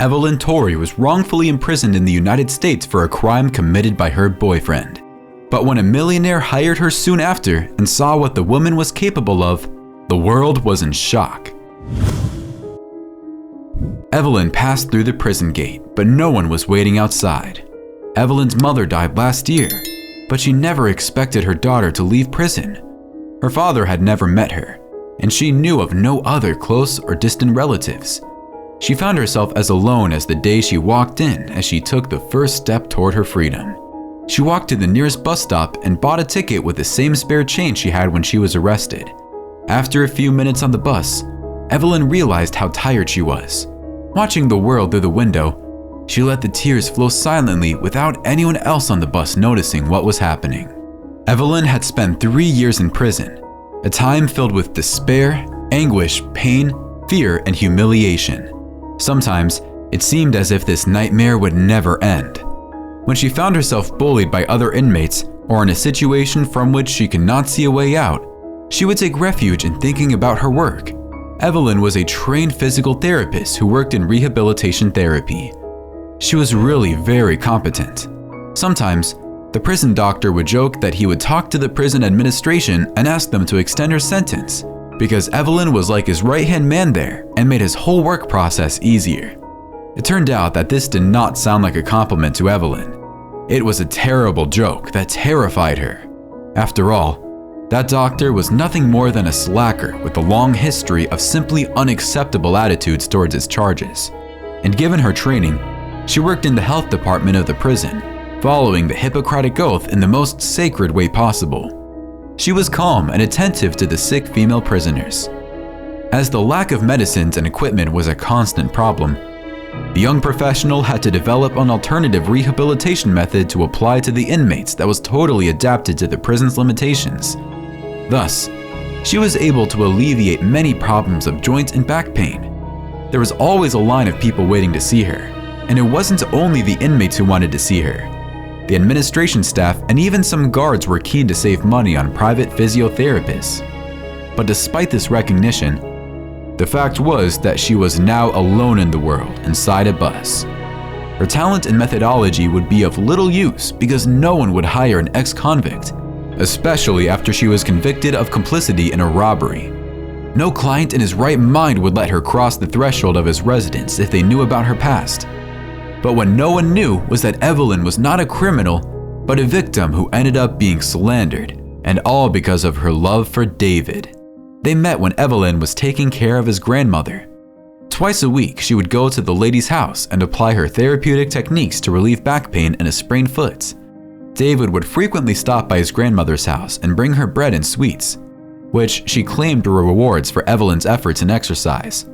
Evelyn Tori was wrongfully imprisoned in the United States for a crime committed by her boyfriend. But when a millionaire hired her soon after and saw what the woman was capable of, the world was in shock. Evelyn passed through the prison gate, but no one was waiting outside. Evelyn's mother died last year, but she never expected her daughter to leave prison. Her father had never met her, and she knew of no other close or distant relatives. She found herself as alone as the day she walked in as she took the first step toward her freedom. She walked to the nearest bus stop and bought a ticket with the same spare change she had when she was arrested. After a few minutes on the bus, Evelyn realized how tired she was. Watching the world through the window, she let the tears flow silently without anyone else on the bus noticing what was happening. Evelyn had spent 3 years in prison, a time filled with despair, anguish, pain, fear, and humiliation. Sometimes, it seemed as if this nightmare would never end. When she found herself bullied by other inmates or in a situation from which she could not see a way out, she would take refuge in thinking about her work. Evelyn was a trained physical therapist who worked in rehabilitation therapy. She was really very competent. Sometimes, the prison doctor would joke that he would talk to the prison administration and ask them to extend her sentence, because Evelyn was like his right-hand man there and made his whole work process easier. It turned out that this did not sound like a compliment to Evelyn. It was a terrible joke that terrified her. After all, that doctor was nothing more than a slacker with a long history of simply unacceptable attitudes towards his charges. And given her training, she worked in the health department of the prison, following the Hippocratic Oath in the most sacred way possible. She was calm and attentive to the sick female prisoners. As the lack of medicines and equipment was a constant problem, the young professional had to develop an alternative rehabilitation method to apply to the inmates that was totally adapted to the prison's limitations. Thus, she was able to alleviate many problems of joint and back pain. There was always a line of people waiting to see her, and it wasn't only the inmates who wanted to see her. The administration staff and even some guards were keen to save money on private physiotherapists. But despite this recognition, the fact was that she was now alone in the world inside a bus. Her talent and methodology would be of little use because no one would hire an ex-convict, especially after she was convicted of complicity in a robbery. No client in his right mind would let her cross the threshold of his residence if they knew about her past. But what no one knew was that Evelyn was not a criminal, but a victim who ended up being slandered, and all because of her love for David. They met when Evelyn was taking care of his grandmother. Twice a week, she would go to the lady's house and apply her therapeutic techniques to relieve back pain and a sprained foot. David would frequently stop by his grandmother's house and bring her bread and sweets, which she claimed were rewards for Evelyn's efforts in exercise.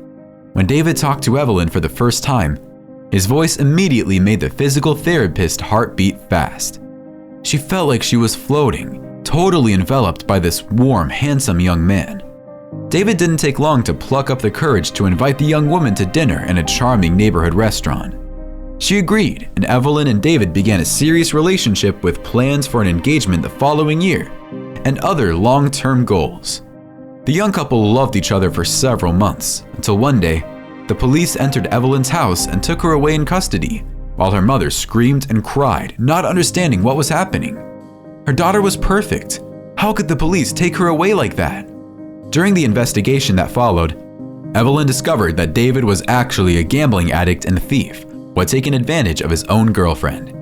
When David talked to Evelyn for the first time, his voice immediately made the physical therapist's heart beat fast. She felt like she was floating, totally enveloped by this warm, handsome young man. David didn't take long to pluck up the courage to invite the young woman to dinner in a charming neighborhood restaurant. She agreed, and Evelyn and David began a serious relationship with plans for an engagement the following year and other long-term goals. The young couple loved each other for several months, until one day, the police entered Evelyn's house and took her away in custody, while her mother screamed and cried, not understanding what was happening. Her daughter was perfect. How could the police take her away like that? During the investigation that followed, Evelyn discovered that David was actually a gambling addict and thief who had taken advantage of his own girlfriend.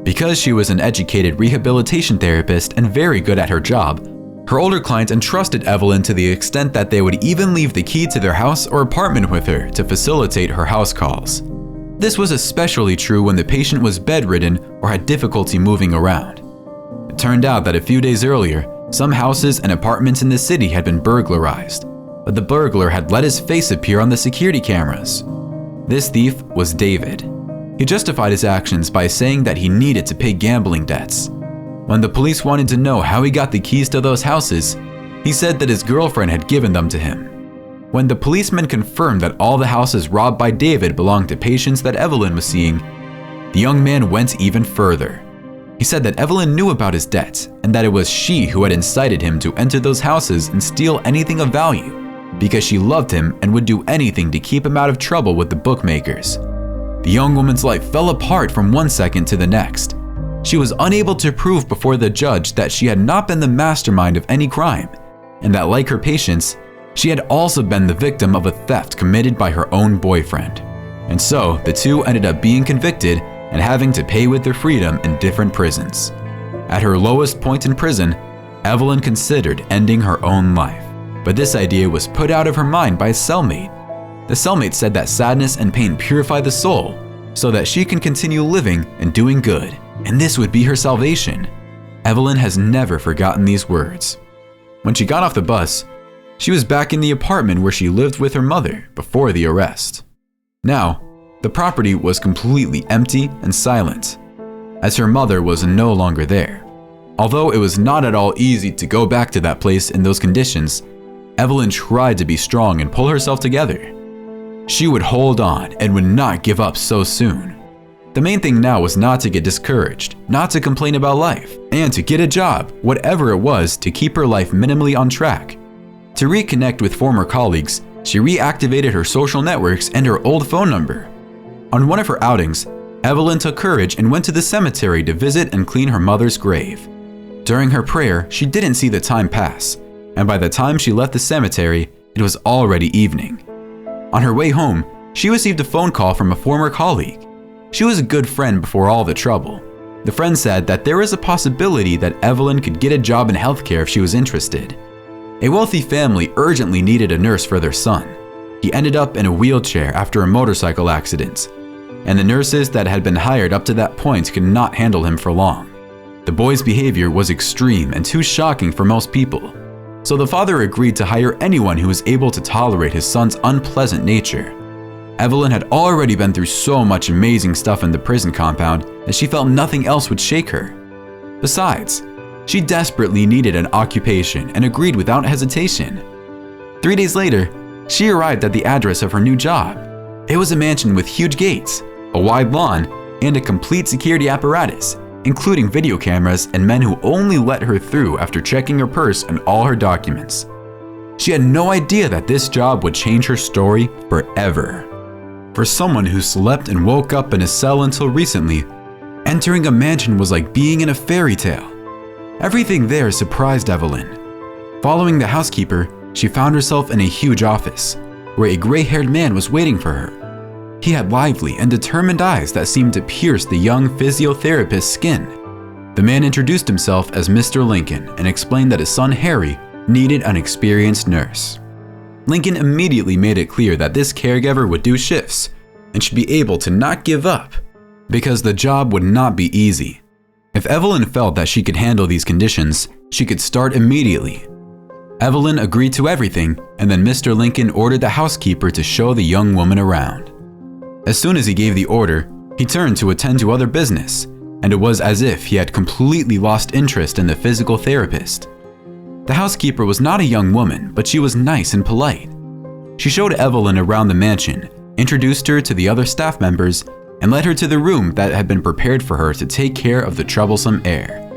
Because she was an educated rehabilitation therapist and very good at her job, her older clients entrusted Evelyn to the extent that they would even leave the key to their house or apartment with her to facilitate her house calls. This was especially true when the patient was bedridden or had difficulty moving around. It turned out that a few days earlier, some houses and apartments in the city had been burglarized, but the burglar had let his face appear on the security cameras. This thief was David. He justified his actions by saying that he needed to pay gambling debts. When the police wanted to know how he got the keys to those houses, he said that his girlfriend had given them to him. When the policemen confirmed that all the houses robbed by David belonged to patients that Evelyn was seeing, the young man went even further. He said that Evelyn knew about his debts and that it was she who had incited him to enter those houses and steal anything of value because she loved him and would do anything to keep him out of trouble with the bookmakers. The young woman's life fell apart from one second to the next. She was unable to prove before the judge that she had not been the mastermind of any crime, and that, like her patients, she had also been the victim of a theft committed by her own boyfriend. And so, the two ended up being convicted and having to pay with their freedom in different prisons. At her lowest point in prison, Evelyn considered ending her own life, but this idea was put out of her mind by a cellmate. The cellmate said that sadness and pain purify the soul so that she can continue living and doing good, and this would be her salvation. Evelyn has never forgotten these words. When she got off the bus, she was back in the apartment where she lived with her mother before the arrest. Now, the property was completely empty and silent, as her mother was no longer there. Although it was not at all easy to go back to that place in those conditions, Evelyn tried to be strong and pull herself together. She would hold on and would not give up so soon. The main thing now was not to get discouraged, not to complain about life, and to get a job, whatever it was, to keep her life minimally on track. To reconnect with former colleagues, she reactivated her social networks and her old phone number. On one of her outings, Evelyn took courage and went to the cemetery to visit and clean her mother's grave. During her prayer, she didn't see the time pass, and by the time she left the cemetery, it was already evening. On her way home, she received a phone call from a former colleague. She was a good friend before all the trouble. The friend said that there was a possibility that Evelyn could get a job in healthcare if she was interested. A wealthy family urgently needed a nurse for their son. He ended up in a wheelchair after a motorcycle accident, and the nurses that had been hired up to that point could not handle him for long. The boy's behavior was extreme and too shocking for most people, so the father agreed to hire anyone who was able to tolerate his son's unpleasant nature. Evelyn had already been through so much amazing stuff in the prison compound that she felt nothing else would shake her. Besides, she desperately needed an occupation and agreed without hesitation. 3 days later, she arrived at the address of her new job. It was a mansion with huge gates, a wide lawn, and a complete security apparatus, including video cameras and men who only let her through after checking her purse and all her documents. She had no idea that this job would change her story forever. For someone who slept and woke up in a cell until recently, entering a mansion was like being in a fairy tale. Everything there surprised Evelyn. Following the housekeeper, she found herself in a huge office, where a gray-haired man was waiting for her. He had lively and determined eyes that seemed to pierce the young physiotherapist's skin. The man introduced himself as Mr. Lincoln and explained that his son Harry needed an experienced nurse. Lincoln immediately made it clear that this caregiver would do shifts and should be able to not give up, because the job would not be easy. If Evelyn felt that she could handle these conditions, she could start immediately. Evelyn agreed to everything, and then Mr. Lincoln ordered the housekeeper to show the young woman around. As soon as he gave the order, he turned to attend to other business, and it was as if he had completely lost interest in the physical therapist. The housekeeper was not a young woman, but she was nice and polite. She showed Evelyn around the mansion, introduced her to the other staff members, and led her to the room that had been prepared for her to take care of the troublesome heir.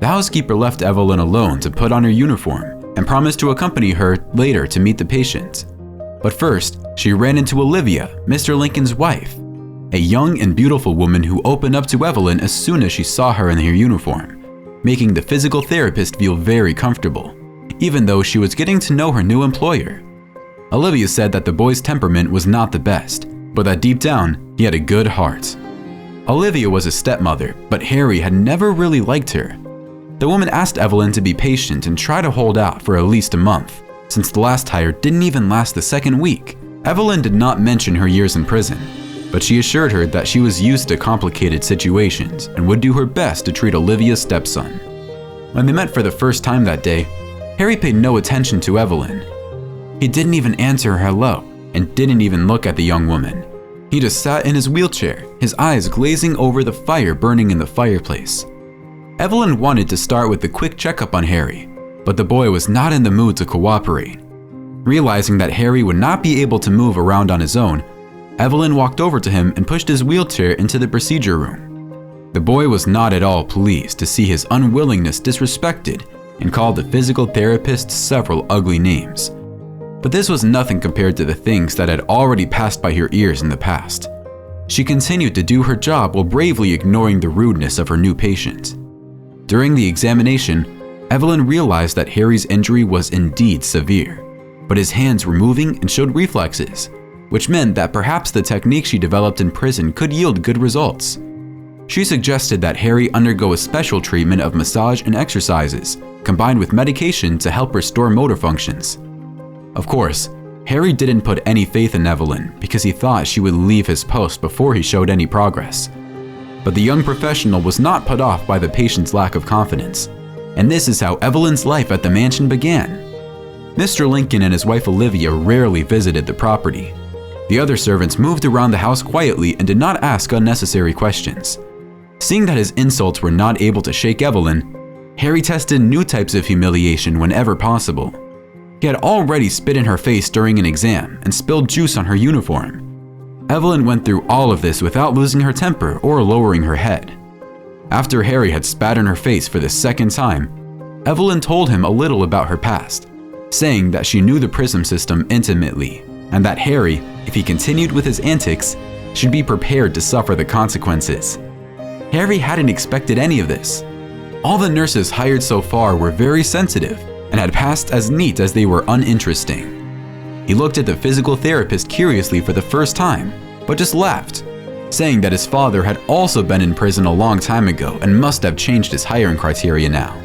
The housekeeper left Evelyn alone to put on her uniform and promised to accompany her later to meet the patient. But first, she ran into Olivia, Mr. Lincoln's wife, a young and beautiful woman who opened up to Evelyn as soon as she saw her in her uniform, making the physical therapist feel very comfortable, even though she was getting to know her new employer. Olivia said that the boy's temperament was not the best, but that deep down, he had a good heart. Olivia was a stepmother, but Harry had never really liked her. The woman asked Evelyn to be patient and try to hold out for at least a month, since the last hire didn't even last the second week. Evelyn did not mention her years in prison, but she assured her that she was used to complicated situations and would do her best to treat Olivia's stepson. When they met for the first time that day, Harry paid no attention to Evelyn. He didn't even answer her hello and didn't even look at the young woman. He just sat in his wheelchair, his eyes glazing over the fire burning in the fireplace. Evelyn wanted to start with a quick checkup on Harry, but the boy was not in the mood to cooperate. Realizing that Harry would not be able to move around on his own, Evelyn walked over to him and pushed his wheelchair into the procedure room. The boy was not at all pleased to see his unwillingness disrespected and called the physical therapist several ugly names. But this was nothing compared to the things that had already passed by her ears in the past. She continued to do her job while bravely ignoring the rudeness of her new patient. During the examination, Evelyn realized that Harry's injury was indeed severe, but his hands were moving and showed reflexes, which meant that perhaps the technique she developed in prison could yield good results. She suggested that Harry undergo a special treatment of massage and exercises, combined with medication to help restore motor functions. Of course, Harry didn't put any faith in Evelyn because he thought she would leave his post before he showed any progress. But the young professional was not put off by the patient's lack of confidence, and this is how Evelyn's life at the mansion began. Mr. Lincoln and his wife Olivia rarely visited the property. The other servants moved around the house quietly and did not ask unnecessary questions. Seeing that his insults were not able to shake Evelyn, Harry tested new types of humiliation whenever possible. He had already spit in her face during an exam and spilled juice on her uniform. Evelyn went through all of this without losing her temper or lowering her head. After Harry had spat in her face for the second time, Evelyn told him a little about her past, saying that she knew the prison system intimately and that Harry, if he continued with his antics, should be prepared to suffer the consequences. Harry hadn't expected any of this. All the nurses hired so far were very sensitive and had passed as neat as they were uninteresting. He looked at the physical therapist curiously for the first time, but just laughed, saying that his father had also been in prison a long time ago and must have changed his hiring criteria now.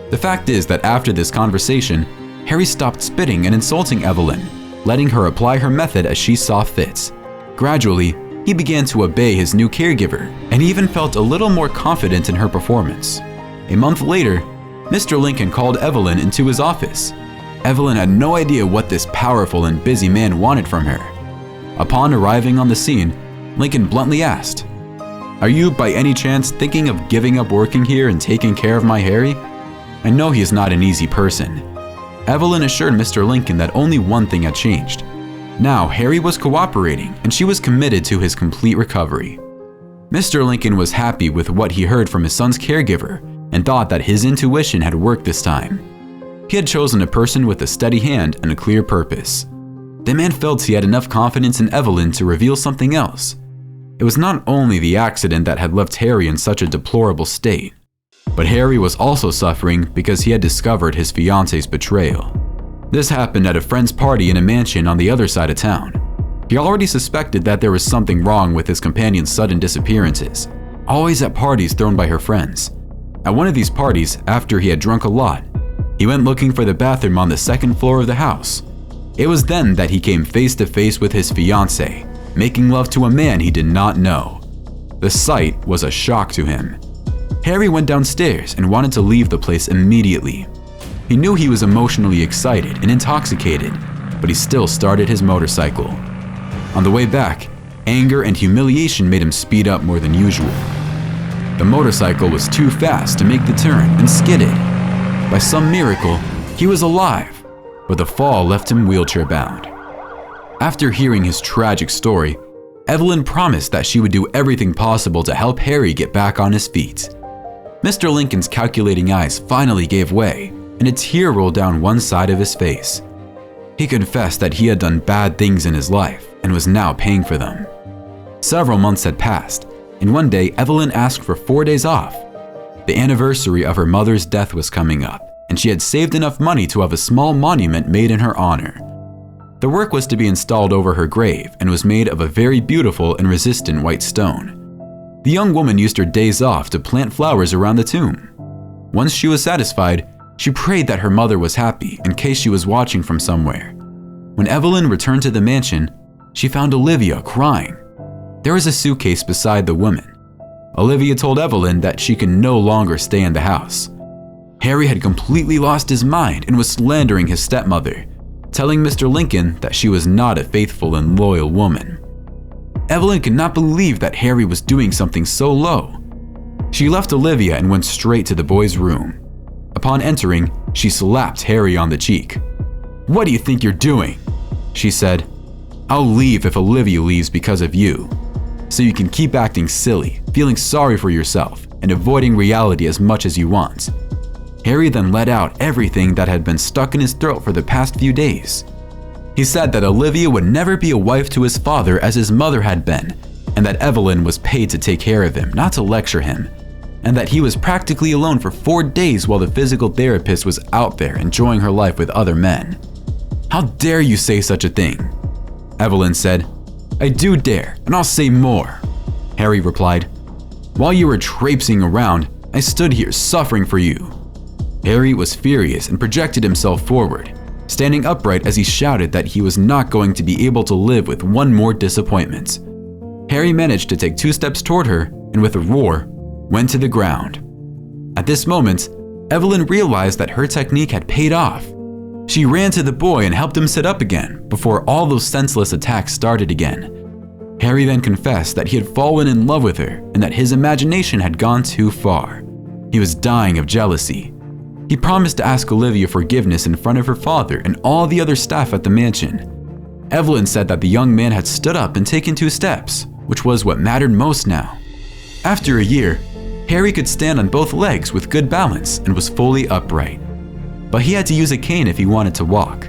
The fact is that after this conversation, Harry stopped spitting and insulting Evelyn, letting her apply her method as she saw fit. Gradually, he began to obey his new caregiver and even felt a little more confident in her performance. A month later, Mr. Lincoln called Evelyn into his office. Evelyn had no idea what this powerful and busy man wanted from her. Upon arriving on the scene, Lincoln bluntly asked, "Are you by any chance thinking of giving up working here and taking care of my Harry? I know he is not an easy person." Evelyn assured Mr. Lincoln that only one thing had changed. Now, Harry was cooperating and she was committed to his complete recovery. Mr. Lincoln was happy with what he heard from his son's caregiver and thought that his intuition had worked this time. He had chosen a person with a steady hand and a clear purpose. The man felt he had enough confidence in Evelyn to reveal something else. It was not only the accident that had left Harry in such a deplorable state, but Harry was also suffering because he had discovered his fiance's betrayal. This happened at a friend's party in a mansion on the other side of town. He already suspected that there was something wrong with his companion's sudden disappearances, always at parties thrown by her friends. At one of these parties, after he had drunk a lot, he went looking for the bathroom on the second floor of the house. It was then that he came face to face with his fiancée, making love to a man he did not know. The sight was a shock to him. Harry went downstairs and wanted to leave the place immediately. He knew he was emotionally excited and intoxicated, but he still started his motorcycle. On the way back, anger and humiliation made him speed up more than usual. The motorcycle was too fast to make the turn and skidded. By some miracle, he was alive, but the fall left him wheelchair-bound. After hearing his tragic story, Evelyn promised that she would do everything possible to help Harry get back on his feet. Mr. Lincoln's calculating eyes finally gave way, and a tear rolled down one side of his face. He confessed that he had done bad things in his life and was now paying for them. Several months had passed, and one day Evelyn asked for 4 days off. The anniversary of her mother's death was coming up, and she had saved enough money to have a small monument made in her honor. The work was to be installed over her grave and was made of a very beautiful and resistant white stone. The young woman used her days off to plant flowers around the tomb. Once she was satisfied, she prayed that her mother was happy in case she was watching from somewhere. When Evelyn returned to the mansion, she found Olivia crying. There was a suitcase beside the woman. Olivia told Evelyn that she could no longer stay in the house. Harry had completely lost his mind and was slandering his stepmother, telling Mr. Lincoln that she was not a faithful and loyal woman. Evelyn could not believe that Harry was doing something so low. She left Olivia and went straight to the boy's room. Upon entering, she slapped Harry on the cheek. "What do you think you're doing?" she said. "I'll leave if Olivia leaves because of you. So you can keep acting silly, feeling sorry for yourself, and avoiding reality as much as you want." Harry then let out everything that had been stuck in his throat for the past few days. He said that Olivia would never be a wife to his father as his mother had been, and that Evelyn was paid to take care of him, not to lecture him, and that he was practically alone for 4 days while the physical therapist was out there enjoying her life with other men. "How dare you say such a thing?" Evelyn said. "I do dare, and I'll say more," Harry replied. "While you were traipsing around, I stood here suffering for you." Harry was furious and projected himself forward, standing upright as he shouted that he was not going to be able to live with one more disappointment. Harry managed to take 2 steps toward her and with a roar, went to the ground. At this moment, Evelyn realized that her technique had paid off. She ran to the boy and helped him sit up again before all those senseless attacks started again. Harry then confessed that he had fallen in love with her and that his imagination had gone too far. He was dying of jealousy. He promised to ask Olivia forgiveness in front of her father and all the other staff at the mansion. Evelyn said that the young man had stood up and taken 2 steps, which was what mattered most now. After a year, Harry could stand on both legs with good balance and was fully upright. But he had to use a cane if he wanted to walk.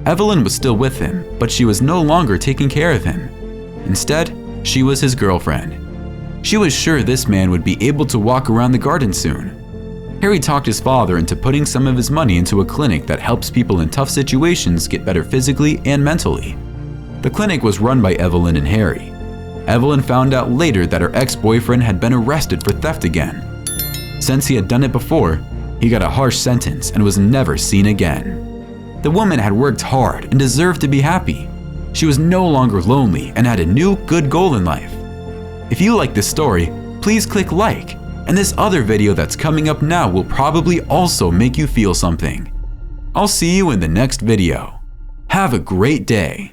Evelyn was still with him, but she was no longer taking care of him. Instead, she was his girlfriend. She was sure this man would be able to walk around the garden soon. Harry talked his father into putting some of his money into a clinic that helps people in tough situations get better physically and mentally. The clinic was run by Evelyn and Harry. Evelyn found out later that her ex-boyfriend had been arrested for theft again. Since he had done it before, he got a harsh sentence and was never seen again. The woman had worked hard and deserved to be happy. She was no longer lonely and had a new good goal in life. If you like this story, please click like, and this other video that's coming up now will probably also make you feel something. I'll see you in the next video. Have a great day.